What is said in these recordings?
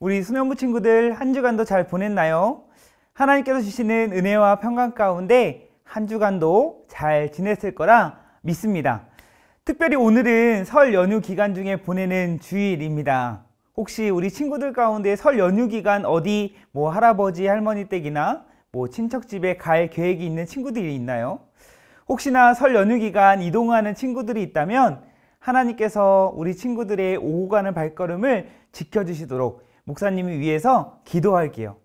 우리 수능부 친구들 한 주간도 잘 보냈나요? 하나님께서 주시는 은혜와 평강 가운데 한 주간도 잘 지냈을 거라 믿습니다. 특별히 오늘은 설 연휴 기간 중에 보내는 주일입니다. 혹시 우리 친구들 가운데 설 연휴 기간 어디 할아버지 할머니 댁이나 친척 집에 갈 계획이 있는 친구들이 있나요? 혹시나 설 연휴 기간 이동하는 친구들이 있다면 하나님께서 우리 친구들의 오고 가는 발걸음을 지켜주시도록 목사님이 위해서 기도할게요.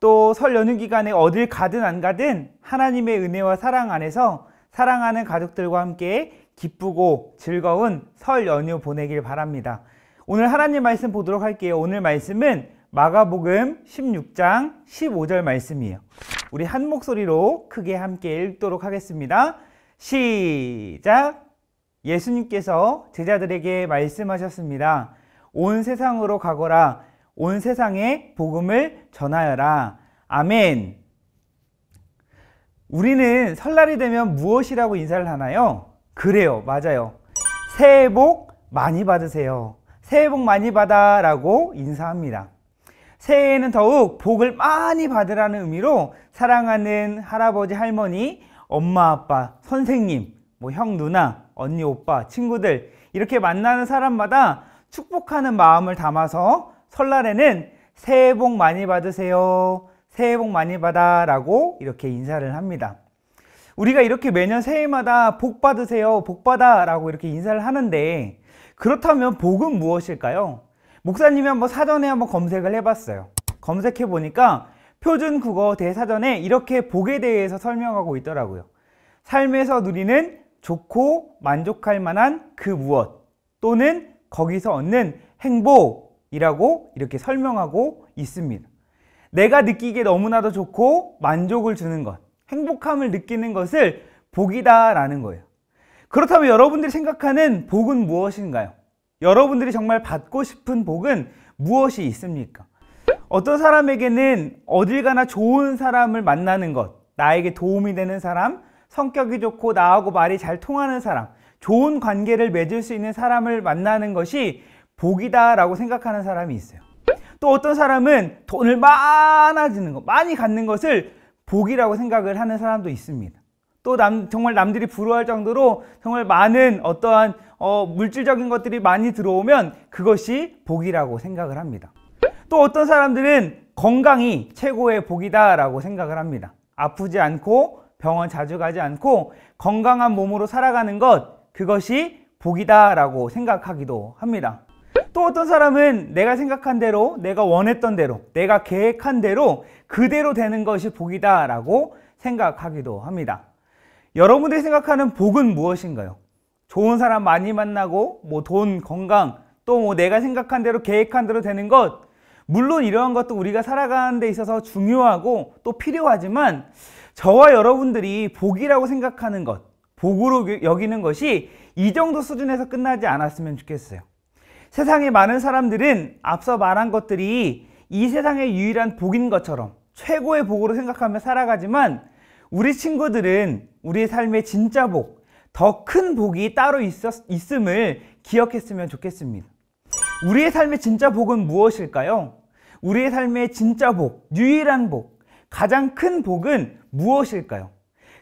또 설 연휴 기간에 어딜 가든 안 가든 하나님의 은혜와 사랑 안에서 사랑하는 가족들과 함께 기쁘고 즐거운 설 연휴 보내길 바랍니다. 오늘 하나님 말씀 보도록 할게요. 오늘 말씀은 마가복음 16장 15절 말씀이에요. 우리 한 목소리로 크게 함께 읽도록 하겠습니다. 시작! 예수님께서 제자들에게 말씀하셨습니다. 온 세상으로 가거라. 온 세상에 복음을 전하여라. 아멘. 우리는 설날이 되면 무엇이라고 인사를 하나요? 그래요, 맞아요. 새해 복 많이 받으세요. 새해 복 많이 받아 라고 인사합니다. 새해에는 더욱 복을 많이 받으라는 의미로 사랑하는 할아버지 할머니, 엄마 아빠, 선생님, 형 누나, 언니 오빠, 친구들 이렇게 만나는 사람마다 축복하는 마음을 담아서 설날에는 새해 복 많이 받으세요. 새해 복 많이 받아 라고 이렇게 인사를 합니다. 우리가 이렇게 매년 새해마다 복 받으세요, 복 받아 라고 이렇게 인사를 하는데 그렇다면 복은 무엇일까요? 목사님이 사전에 한번 검색을 해봤어요. 검색해 보니까 표준 국어 대사전에 이렇게 복에 대해서 설명하고 있더라고요. 삶에서 누리는 좋고 만족할 만한 그 무엇 또는 거기서 얻는 행복이라고 이렇게 설명하고 있습니다. 내가 느끼기에 너무나도 좋고 만족을 주는 것, 행복함을 느끼는 것을 복이다 라는 거예요. 그렇다면 여러분들이 생각하는 복은 무엇인가요? 여러분들이 정말 받고 싶은 복은 무엇이 있습니까? 어떤 사람에게는 어딜 가나 좋은 사람을 만나는 것, 나에게 도움이 되는 사람, 성격이 좋고 나하고 말이 잘 통하는 사람, 좋은 관계를 맺을 수 있는 사람을 만나는 것이 복이다 라고 생각하는 사람이 있어요. 또 어떤 사람은 돈을 많아지는 것, 많이 갖는 것을 복이라고 생각을 하는 사람도 있습니다. 또 정말 남들이 부러워할 정도로 정말 많은 어떠한 물질적인 것들이 많이 들어오면 그것이 복이라고 생각을 합니다. 또 어떤 사람들은 건강이 최고의 복이다 라고 생각을 합니다. 아프지 않고 병원 자주 가지 않고 건강한 몸으로 살아가는 것, 그것이 복이다 라고 생각하기도 합니다. 또 어떤 사람은 내가 생각한 대로, 내가 원했던 대로, 내가 계획한 대로 그대로 되는 것이 복이다 라고 생각하기도 합니다. 여러분들이 생각하는 복은 무엇인가요? 좋은 사람 많이 만나고 돈, 건강, 또 내가 생각한 대로 계획한 대로 되는 것, 물론 이러한 것도 우리가 살아가는 데 있어서 중요하고 또 필요하지만 저와 여러분들이 복이라고 생각하는 것, 복으로 여기는 것이 이 정도 수준에서 끝나지 않았으면 좋겠어요. 세상의 많은 사람들은 앞서 말한 것들이 이 세상의 유일한 복인 것처럼 최고의 복으로 생각하며 살아가지만 우리 친구들은 우리의 삶의 진짜 복, 더 큰 복이 따로 있음을 기억했으면 좋겠습니다. 우리의 삶의 진짜 복은 무엇일까요? 우리의 삶의 진짜 복, 유일한 복, 가장 큰 복은 무엇일까요?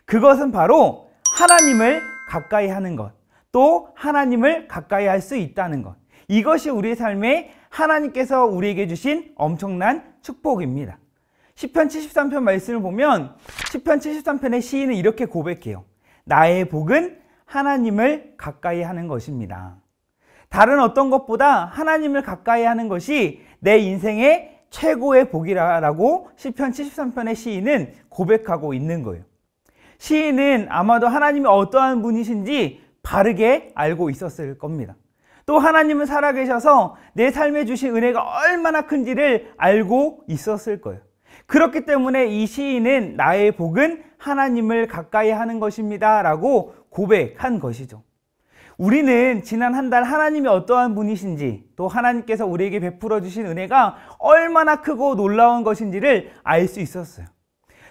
그것은 바로 하나님을 가까이 하는 것, 또 하나님을 가까이 할 수 있다는 것. 이것이 우리의 삶에 하나님께서 우리에게 주신 엄청난 축복입니다. 시편 73편 말씀을 보면 시편 73편의 시인은 이렇게 고백해요. 나의 복은 하나님을 가까이 하는 것입니다. 다른 어떤 것보다 하나님을 가까이 하는 것이 내 인생의 최고의 복이라고 시편 73편의 시인은 고백하고 있는 거예요. 시인은 아마도 하나님이 어떠한 분이신지 바르게 알고 있었을 겁니다. 또 하나님은 살아계셔서 내 삶에 주신 은혜가 얼마나 큰지를 알고 있었을 거예요. 그렇기 때문에 이 시인은 나의 복은 하나님을 가까이 하는 것입니다 라고 고백한 것이죠. 우리는 지난 한 달 하나님이 어떠한 분이신지, 또 하나님께서 우리에게 베풀어 주신 은혜가 얼마나 크고 놀라운 것인지를 알 수 있었어요.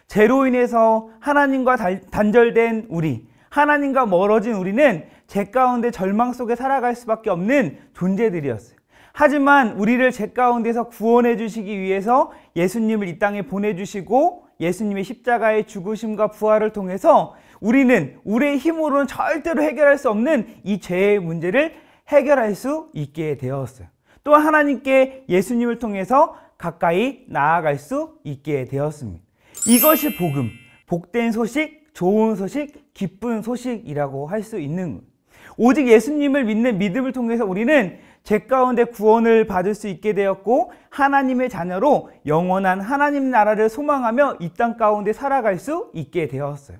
죄로 인해서 하나님과 단절된 우리, 하나님과 멀어진 우리는 죄 가운데 절망 속에 살아갈 수밖에 없는 존재들이었어요. 하지만 우리를 죄 가운데서 구원해 주시기 위해서 예수님을 이 땅에 보내주시고 예수님의 십자가의 죽으심과 부활을 통해서 우리는 우리의 힘으로는 절대로 해결할 수 없는 이 죄의 문제를 해결할 수 있게 되었어요. 또 하나님께 예수님을 통해서 가까이 나아갈 수 있게 되었습니다. 이것이 복음, 복된 소식, 좋은 소식, 기쁜 소식이라고 할 수 있는 거예요. 오직 예수님을 믿는 믿음을 통해서 우리는 죄 가운데 구원을 받을 수 있게 되었고 하나님의 자녀로 영원한 하나님 나라를 소망하며 이 땅 가운데 살아갈 수 있게 되었어요.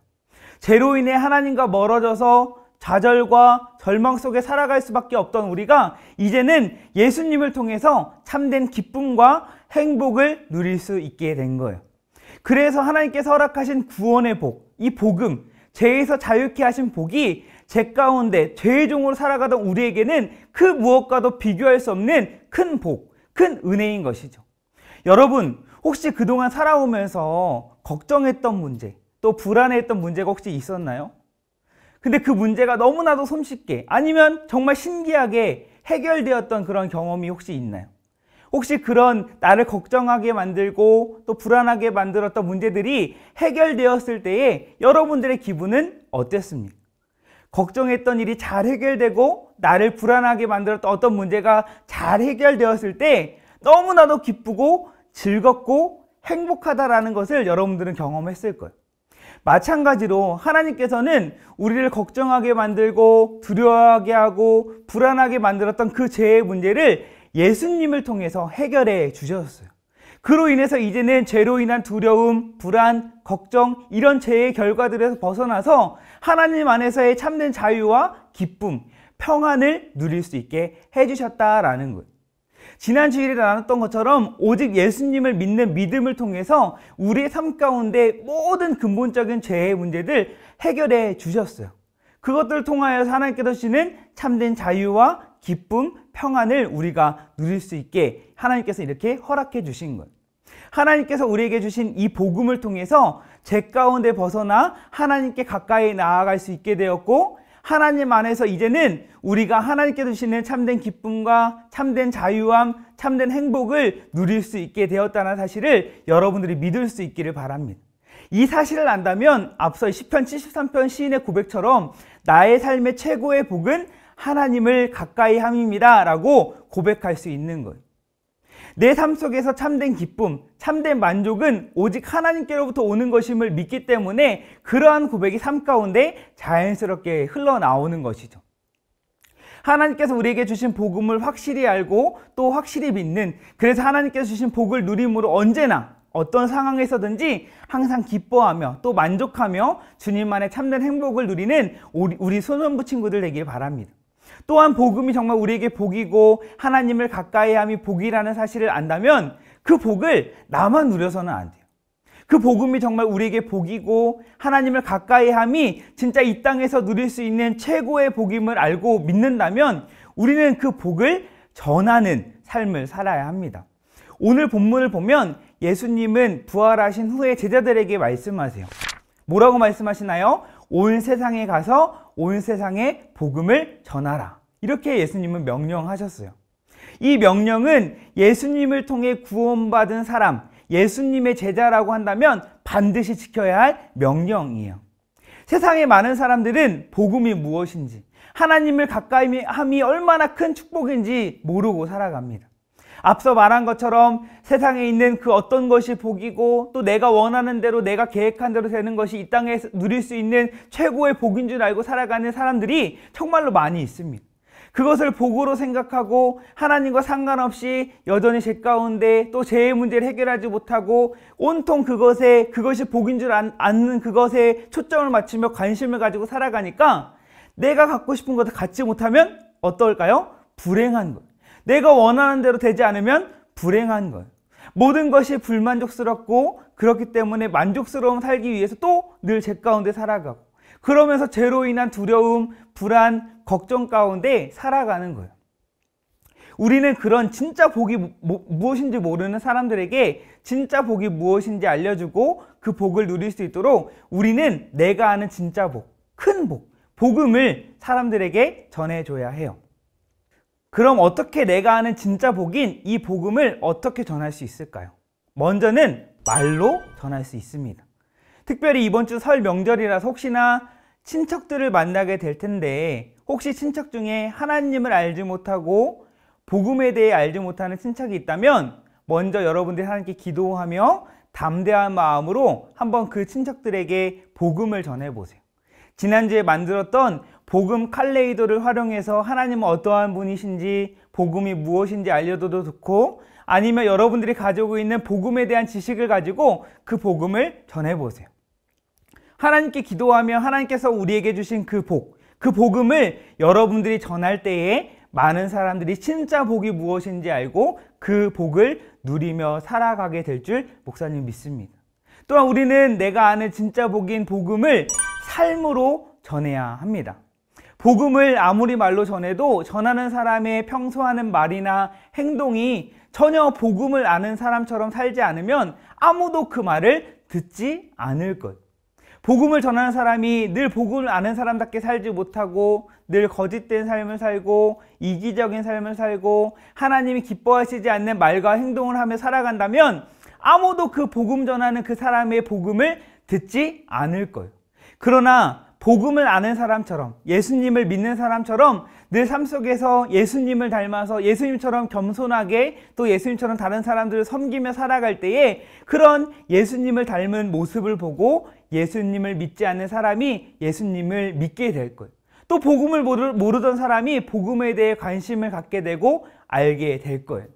죄로 인해 하나님과 멀어져서 좌절과 절망 속에 살아갈 수밖에 없던 우리가 이제는 예수님을 통해서 참된 기쁨과 행복을 누릴 수 있게 된 거예요. 그래서 하나님께서 허락하신 구원의 복, 이 복음, 죄에서 자유케 하신 복이 죄 가운데 죄의 종으로 살아가던 우리에게는 그 무엇과도 비교할 수 없는 큰 복, 큰 은혜인 것이죠. 여러분, 혹시 그동안 살아오면서 걱정했던 문제, 또 불안해했던 문제가 혹시 있었나요? 근데 그 문제가 너무나도 손쉽게 아니면 정말 신기하게 해결되었던 그런 경험이 혹시 있나요? 혹시 그런 나를 걱정하게 만들고 또 불안하게 만들었던 문제들이 해결되었을 때에 여러분들의 기분은 어땠습니까? 걱정했던 일이 잘 해결되고 나를 불안하게 만들었던 어떤 문제가 잘 해결되었을 때 너무나도 기쁘고 즐겁고 행복하다라는 것을 여러분들은 경험했을 거예요. 마찬가지로 하나님께서는 우리를 걱정하게 만들고 두려워하게 하고 불안하게 만들었던 그 죄의 문제를 예수님을 통해서 해결해 주셨어요. 그로 인해서 이제는 죄로 인한 두려움, 불안, 걱정 이런 죄의 결과들에서 벗어나서 하나님 안에서의 참된 자유와 기쁨, 평안을 누릴 수 있게 해주셨다라는 거예요. 지난 주일에 나눴던 것처럼 오직 예수님을 믿는 믿음을 통해서 우리의 삶 가운데 모든 근본적인 죄의 문제들 해결해 주셨어요. 그것들을 통하여서 하나님께서 주시는 참된 자유와 기쁨, 평안을 우리가 누릴 수 있게 하나님께서 이렇게 허락해 주신 거예요. 하나님께서 우리에게 주신 이 복음을 통해서 죄 가운데 벗어나 하나님께 가까이 나아갈 수 있게 되었고 하나님 안에서 이제는 우리가 하나님께서 주시는 참된 기쁨과 참된 자유함, 참된 행복을 누릴 수 있게 되었다는 사실을 여러분들이 믿을 수 있기를 바랍니다. 이 사실을 안다면 앞서 시편 73편 시인의 고백처럼 나의 삶의 최고의 복은 하나님을 가까이 함입니다 라고 고백할 수 있는 거예요. 내 삶 속에서 참된 기쁨, 참된 만족은 오직 하나님께로부터 오는 것임을 믿기 때문에 그러한 고백이 삶 가운데 자연스럽게 흘러나오는 것이죠. 하나님께서 우리에게 주신 복음을 확실히 알고 또 확실히 믿는, 그래서 하나님께서 주신 복을 누림으로 언제나 어떤 상황에서든지 항상 기뻐하며 또 만족하며 주님만의 참된 행복을 누리는 우리 소년부 친구들 되길 바랍니다. 또한 복음이 정말 우리에게 복이고 하나님을 가까이 함이 복이라는 사실을 안다면 그 복을 나만 누려서는 안 돼요. 그 복음이 정말 우리에게 복이고 하나님을 가까이 함이 진짜 이 땅에서 누릴 수 있는 최고의 복임을 알고 믿는다면 우리는 그 복을 전하는 삶을 살아야 합니다. 오늘 본문을 보면 예수님은 부활하신 후에 제자들에게 말씀하세요. 뭐라고 말씀하시나요? 온 세상에 가서 온 세상에 복음을 전하라. 이렇게 예수님은 명령하셨어요. 이 명령은 예수님을 통해 구원받은 사람, 예수님의 제자라고 한다면 반드시 지켜야 할 명령이에요. 세상의 많은 사람들은 복음이 무엇인지, 하나님을 가까이 함이 얼마나 큰 축복인지 모르고 살아갑니다. 앞서 말한 것처럼 세상에 있는 그 어떤 것이 복이고 또 내가 원하는 대로 내가 계획한 대로 되는 것이 이 땅에 누릴 수 있는 최고의 복인 줄 알고 살아가는 사람들이 정말로 많이 있습니다. 그것을 복으로 생각하고 하나님과 상관없이 여전히 죄 가운데 또 죄의 문제를 해결하지 못하고 온통 그것이 복인 줄 아는 그것에 초점을 맞추며 관심을 가지고 살아가니까 내가 갖고 싶은 것을 갖지 못하면 어떨까요? 불행한 것. 내가 원하는 대로 되지 않으면 불행한 거예요. 모든 것이 불만족스럽고 그렇기 때문에 만족스러운 살기 위해서 또 늘 죄 가운데 살아가고 그러면서 죄로 인한 두려움, 불안, 걱정 가운데 살아가는 거예요. 우리는 그런 진짜 복이 무엇인지 모르는 사람들에게 진짜 복이 무엇인지 알려주고 그 복을 누릴 수 있도록 우리는 내가 아는 진짜 복, 큰 복, 복음을 사람들에게 전해줘야 해요. 그럼 어떻게 내가 아는 진짜 복인 이 복음을 어떻게 전할 수 있을까요? 먼저는 말로 전할 수 있습니다. 특별히 이번 주 설 명절이라서 혹시나 친척들을 만나게 될 텐데, 혹시 친척 중에 하나님을 알지 못하고 복음에 대해 알지 못하는 친척이 있다면 먼저 여러분들이 하나님께 기도하며 담대한 마음으로 한번 그 친척들에게 복음을 전해보세요. 지난주에 만들었던 복음 칼레이도를 활용해서 하나님은 어떠한 분이신지, 복음이 무엇인지 알려줘도 좋고, 아니면 여러분들이 가지고 있는 복음에 대한 지식을 가지고 그 복음을 전해보세요. 하나님께 기도하며 하나님께서 우리에게 주신 그 복음을 여러분들이 전할 때에 많은 사람들이 진짜 복이 무엇인지 알고 그 복을 누리며 살아가게 될 줄 목사님 믿습니다. 또한 우리는 내가 아는 진짜 복인 복음을 삶으로 전해야 합니다. 복음을 아무리 말로 전해도 전하는 사람의 평소 하는 말이나 행동이 전혀 복음을 아는 사람처럼 살지 않으면 아무도 그 말을 듣지 않을 것. 복음을 전하는 사람이 늘 복음을 아는 사람답게 살지 못하고 늘 거짓된 삶을 살고 이기적인 삶을 살고 하나님이 기뻐하시지 않는 말과 행동을 하며 살아간다면 아무도 그 복음 전하는 그 사람의 복음을 듣지 않을 거예요. 그러나 복음을 아는 사람처럼, 예수님을 믿는 사람처럼 늘 삶 속에서 예수님을 닮아서 예수님처럼 겸손하게 또 예수님처럼 다른 사람들을 섬기며 살아갈 때에 그런 예수님을 닮은 모습을 보고 예수님을 믿지 않는 사람이 예수님을 믿게 될 거예요. 또 복음을 모르던 사람이 복음에 대해 관심을 갖게 되고 알게 될 거예요.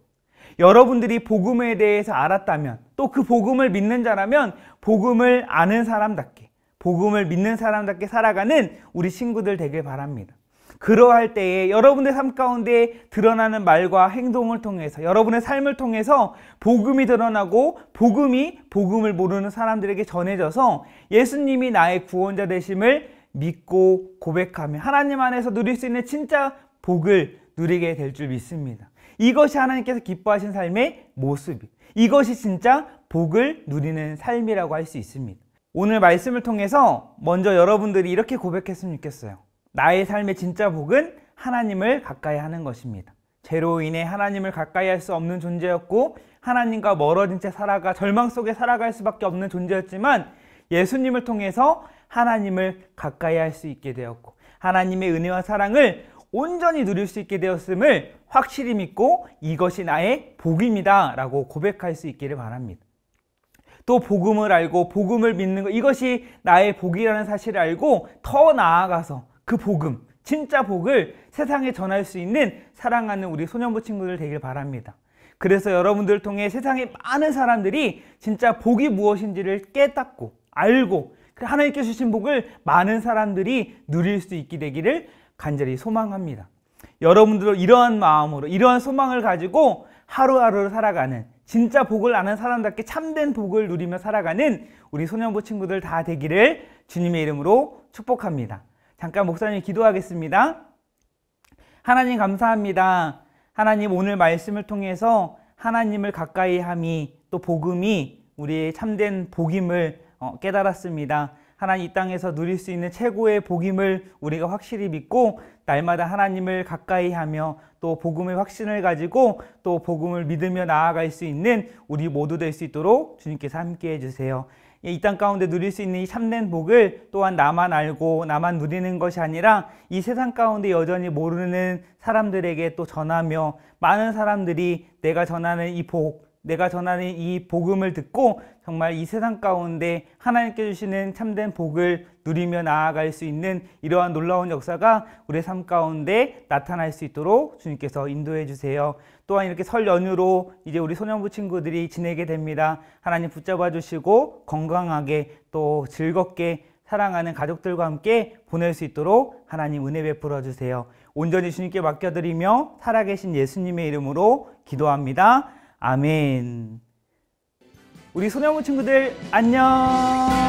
여러분들이 복음에 대해서 알았다면, 또 그 복음을 믿는 자라면 복음을 아는 사람답게, 복음을 믿는 사람답게 살아가는 우리 친구들 되길 바랍니다. 그러할 때에 여러분의 삶 가운데 드러나는 말과 행동을 통해서, 여러분의 삶을 통해서 복음이 드러나고 복음이 복음을 모르는 사람들에게 전해져서 예수님이 나의 구원자 되심을 믿고 고백하며 하나님 안에서 누릴 수 있는 진짜 복을 누리게 될 줄 믿습니다. 이것이 하나님께서 기뻐하신 삶의 모습이, 이것이 진짜 복을 누리는 삶이라고 할 수 있습니다. 오늘 말씀을 통해서 먼저 여러분들이 이렇게 고백했으면 좋겠어요. 나의 삶의 진짜 복은 하나님을 가까이 하는 것입니다. 죄로 인해 하나님을 가까이 할 수 없는 존재였고 하나님과 멀어진 채 살아가 절망 속에 살아갈 수밖에 없는 존재였지만 예수님을 통해서 하나님을 가까이 할 수 있게 되었고 하나님의 은혜와 사랑을 온전히 누릴 수 있게 되었음을 확실히 믿고 이것이 나의 복입니다 라고 고백할 수 있기를 바랍니다. 또 복음을 알고 복음을 믿는 것, 이것이 나의 복이라는 사실을 알고 더 나아가서 그 복음, 진짜 복을 세상에 전할 수 있는 사랑하는 우리 소년부 친구들 되길 바랍니다. 그래서 여러분들을 통해 세상에 많은 사람들이 진짜 복이 무엇인지를 깨닫고 알고 하나님께 주신 복을 많은 사람들이 누릴 수 있게 되기를 간절히 소망합니다. 여러분들도 이러한 마음으로, 이러한 소망을 가지고 하루하루를 살아가는, 진짜 복을 아는 사람답게 참된 복을 누리며 살아가는 우리 소년부 친구들 다 되기를 주님의 이름으로 축복합니다. 잠깐 목사님 기도하겠습니다. 하나님 감사합니다. 하나님 오늘 말씀을 통해서 하나님을 가까이 함이 또 복음이 우리의 참된 복임을 깨달았습니다. 하나님 이 땅에서 누릴 수 있는 최고의 복임을 우리가 확실히 믿고 날마다 하나님을 가까이 하며 또 복음의 확신을 가지고 또 복음을 믿으며 나아갈 수 있는 우리 모두 될 수 있도록 주님께서 함께 해주세요. 이 땅 가운데 누릴 수 있는 이 참된 복을 또한 나만 알고 나만 누리는 것이 아니라 이 세상 가운데 여전히 모르는 사람들에게 또 전하며 많은 사람들이 내가 전하는 이 복, 내가 전하는 이 복음을 듣고 정말 이 세상 가운데 하나님께 주시는 참된 복을 누리며 나아갈 수 있는 이러한 놀라운 역사가 우리의 삶 가운데 나타날 수 있도록 주님께서 인도해 주세요. 또한 이렇게 설 연휴로 이제 우리 소년부 친구들이 지내게 됩니다. 하나님 붙잡아 주시고 건강하게 또 즐겁게 사랑하는 가족들과 함께 보낼 수 있도록 하나님 은혜 베풀어 주세요. 온전히 주님께 맡겨드리며 살아계신 예수님의 이름으로 기도합니다. 아멘. 우리 소년부 친구들 안녕.